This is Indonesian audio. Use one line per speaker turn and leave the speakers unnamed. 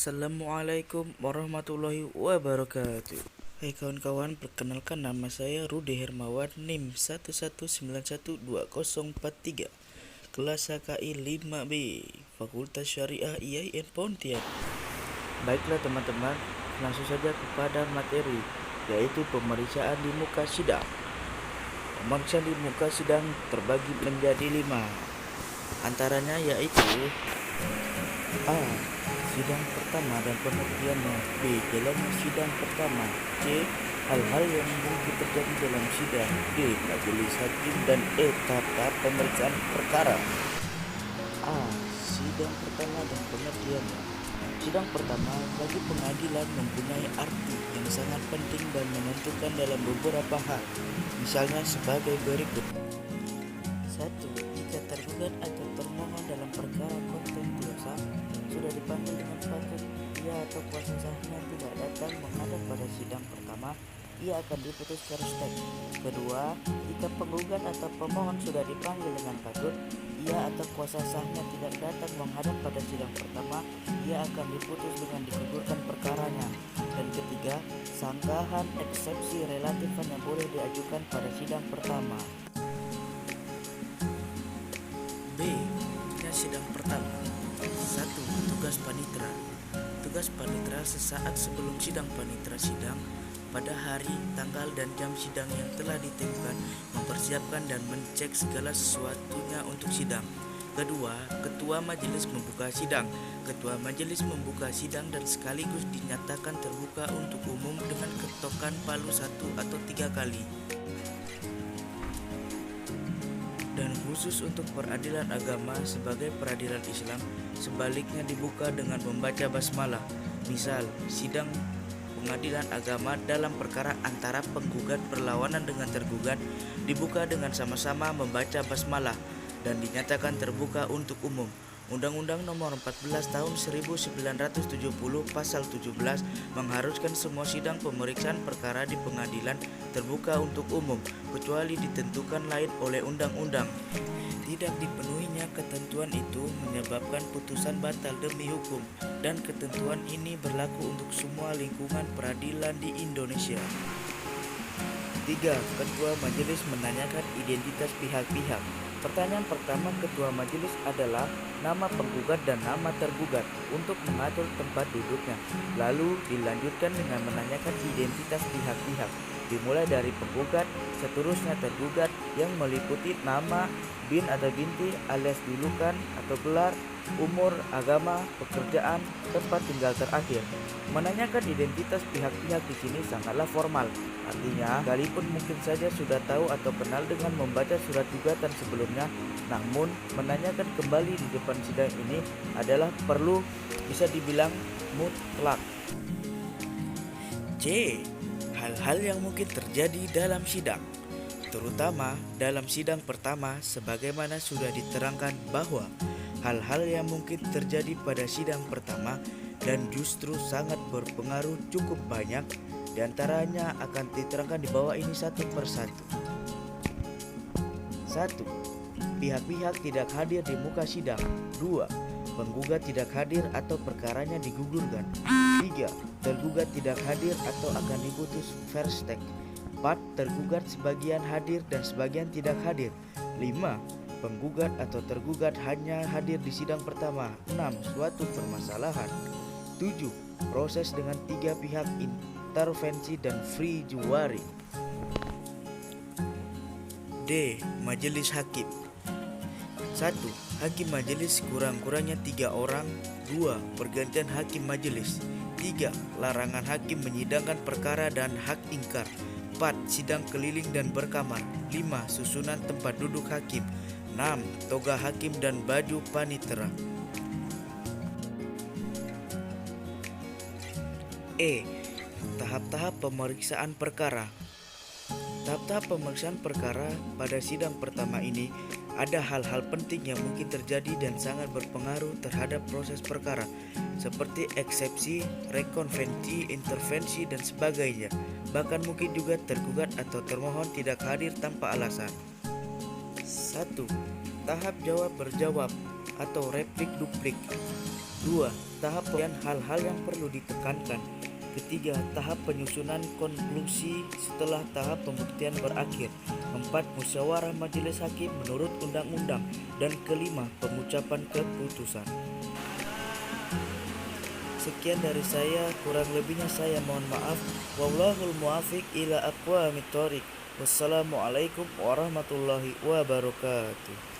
Assalamualaikum warahmatullahi wabarakatuh. Hai kawan-kawan, perkenalkan nama saya Rudy Hermawan, NIM 1191243, kelas HKI 5B, Fakultas Syariah IAIN Pontianak. Baiklah teman-teman, langsung saja kepada materi, yaitu pemeriksaan di muka sidang. Pemeriksaan di muka sidang terbagi menjadi 5, antaranya yaitu A. Sidang pertama dan pengertiannya. B. Jalannya sidang pertama. C. Hal-hal yang mungkin terjadi dalam sidang. D. Majelis hakim. Dan E. Tahap pemeriksaan perkara. A. Sidang pertama dan pengertiannya. Sidang pertama bagi pengadilan mempunyai arti yang sangat penting dan menentukan dalam beberapa hal. Misalnya sebagai berikut. 1. Jika tergugat atau termohon dalam perkara kontentuosa sudah dipanggil dengan patut, ia atau kuasa sahnya tidak datang menghadap pada sidang pertama, ia akan diputus first take. Kedua, jika penggugat atau pemohon sudah dipanggil dengan patut, ia atau kuasa sahnya tidak datang menghadap pada sidang pertama, ia akan diputus dengan digugurkan perkaranya. Dan ketiga, sanggahan eksepsi relatif hanya boleh diajukan pada sidang pertama. B. Sidang pertama. 1. Tugas panitera. Tugas panitera sesaat sebelum sidang panitera sidang pada hari, tanggal, dan jam sidang yang telah ditentukan, mempersiapkan dan mencek segala sesuatunya untuk sidang. Kedua, ketua majelis membuka sidang. Ketua majelis membuka sidang dan sekaligus dinyatakan terbuka untuk umum dengan ketokan palu 1 atau 3 kali. Dan khusus untuk peradilan agama sebagai peradilan Islam, sebaliknya dibuka dengan membaca basmalah. Misal, sidang pengadilan agama dalam perkara antara penggugat berlawanan dengan tergugat dibuka dengan sama-sama membaca basmalah dan dinyatakan terbuka untuk umum. Undang-Undang Nomor 14 Tahun 1970 Pasal 17 mengharuskan semua sidang pemeriksaan perkara di pengadilan terbuka untuk umum, kecuali ditentukan lain oleh undang-undang. Tidak dipenuhinya ketentuan itu menyebabkan putusan batal demi hukum, dan ketentuan ini berlaku untuk semua lingkungan peradilan di Indonesia. 3. Ketua majelis menanyakan identitas pihak-pihak. Pertanyaan pertama ketua majelis adalah nama penggugat dan nama tergugat untuk mengatur tempat duduknya. Lalu dilanjutkan dengan menanyakan identitas pihak-pihak, dimulai dari penggugat, seterusnya tergugat yang meliputi nama, bin atau binti alias julukan atau gelar, umur, agama, pekerjaan, tempat tinggal terakhir. Menanyakan identitas pihak-pihak di sini sangatlah formal. Artinya, sekalipun mungkin saja sudah tahu atau kenal dengan membaca surat gugatan sebelumnya, namun menanyakan kembali di depan sidang ini adalah perlu, bisa dibilang mutlak. C. Hal-hal yang mungkin terjadi dalam sidang, terutama dalam sidang pertama, sebagaimana sudah diterangkan bahwa hal-hal yang mungkin terjadi pada sidang pertama dan justru sangat berpengaruh cukup banyak. Di antaranya akan diterangkan di bawah ini satu persatu. 1. Pihak-pihak tidak hadir di muka sidang. 2. Penggugat tidak hadir atau perkaranya digugurkan. 3. Tergugat tidak hadir atau akan diputus first take. 4. Tergugat sebagian hadir dan sebagian tidak hadir. 5. Penggugat atau tergugat hanya hadir di sidang pertama. 6. Suatu permasalahan. 7. Proses dengan 3 pihak intervensi dan free juari. D. Majelis hakim. 1. Hakim majelis kurang-kurangnya 3 orang. 2. Pergantian hakim majelis. 3. Larangan hakim menyidangkan perkara dan hak ingkar. 4. Sidang keliling dan berkamar. 5. Susunan tempat duduk hakim. 6. Toga hakim dan baju panitera. E. Tahap-tahap pemeriksaan perkara. Tahap-tahap pemeriksaan perkara pada sidang pertama ini ada hal-hal penting yang mungkin terjadi dan sangat berpengaruh terhadap proses perkara, seperti eksepsi, rekonvensi, intervensi, dan sebagainya. Bahkan mungkin juga tergugat atau termohon tidak hadir tanpa alasan. 1. Tahap jawab berjawab. atau replik duplik. 2. Tahap pemberian hal-hal yang perlu ditekankan. Ketiga, tahap penyusunan konklusi setelah tahap pembuktian berakhir. 4. Musyawarah majelis hakim menurut undang-undang. Dan kelima, pengucapan keputusan. Sekian dari saya, kurang lebihnya saya mohon maaf. Wallahul muwaffiq ila aqwamit thoriq. Wassalamualaikum warahmatullahi wabarakatuh.